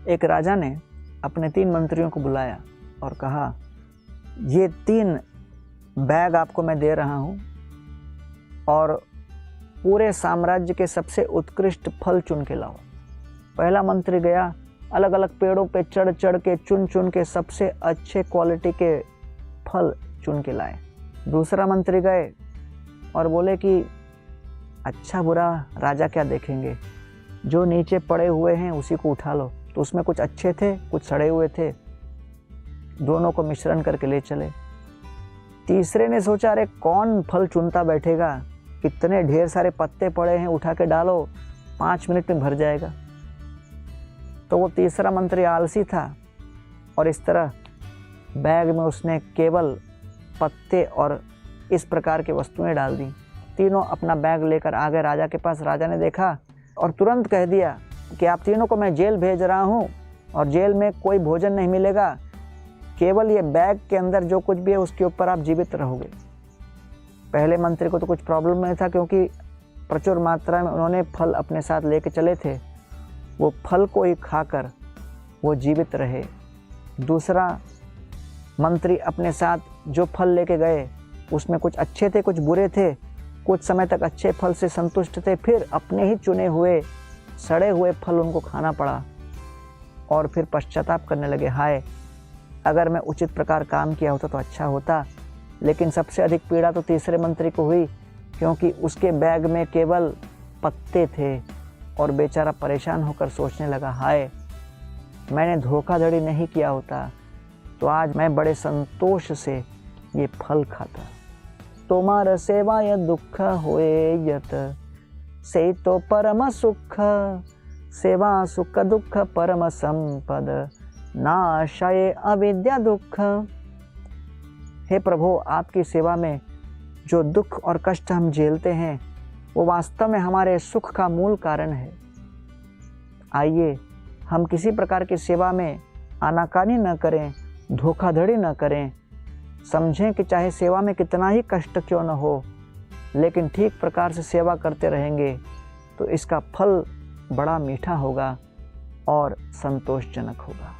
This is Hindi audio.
एक राजा ने अपने 3 मंत्रियों को बुलाया और कहा, ये 3 बैग आपको मैं दे रहा हूँ और पूरे साम्राज्य के सबसे उत्कृष्ट फल चुन के लाओ। पहला मंत्री गया, अलग अलग पेड़ों पे चढ़ चढ़ के चुन चुन के सबसे अच्छे क्वालिटी के फल चुन के लाए। दूसरा मंत्री गए और बोले कि अच्छा बुरा राजा क्या देखेंगे, जो नीचे पड़े हुए हैं उसी को उठा लो। तो उसमें कुछ अच्छे थे, कुछ सड़े हुए थे, दोनों को मिश्रण करके ले चले। तीसरे ने सोचा, अरे कौन फल चुनता बैठेगा, इतने ढेर सारे पत्ते पड़े हैं, उठा के डालो, 5 मिनट में भर जाएगा। तो वो तीसरा मंत्री आलसी था और इस तरह बैग में उसने केवल पत्ते और इस प्रकार की वस्तुएं डाल दी। तीनों अपना बैग लेकर आ गए राजा के पास। राजा ने देखा और तुरंत कह दिया कि आप तीनों को मैं जेल भेज रहा हूँ और जेल में कोई भोजन नहीं मिलेगा, केवल ये बैग के अंदर जो कुछ भी है उसके ऊपर आप जीवित रहोगे। पहले मंत्री को तो कुछ प्रॉब्लम नहीं था, क्योंकि प्रचुर मात्रा में उन्होंने फल अपने साथ लेके चले थे, वो फल को ही खाकर वो जीवित रहे। दूसरा मंत्री अपने साथ जो फल लेके गए उसमें कुछ अच्छे थे, कुछ बुरे थे, कुछ समय तक अच्छे फल से संतुष्ट थे, फिर अपने ही चुने हुए सड़े हुए फल उनको खाना पड़ा और फिर पश्चाताप करने लगे, हाय अगर मैं उचित प्रकार काम किया होता तो अच्छा होता। लेकिन सबसे अधिक पीड़ा तो तीसरे मंत्री को हुई, क्योंकि उसके बैग में केवल पत्ते थे और बेचारा परेशान होकर सोचने लगा, हाय मैंने धोखाधड़ी नहीं किया होता तो आज मैं बड़े संतोष से ये फल खाता। तोमार सेवाय दुख होए यत से तो परम सुख, सेवा सुख दुख परम संपद नाशाय अविद्या दुख। हे प्रभु, आपकी सेवा में जो दुख और कष्ट हम झेलते हैं वो वास्तव में हमारे सुख का मूल कारण है। आइए हम किसी प्रकार की सेवा में आनाकानी न करें, धोखाधड़ी न करें। समझें कि चाहे सेवा में कितना ही कष्ट क्यों न हो, लेकिन ठीक प्रकार से सेवा करते रहेंगे तो इसका फल बड़ा मीठा होगा और संतोषजनक होगा।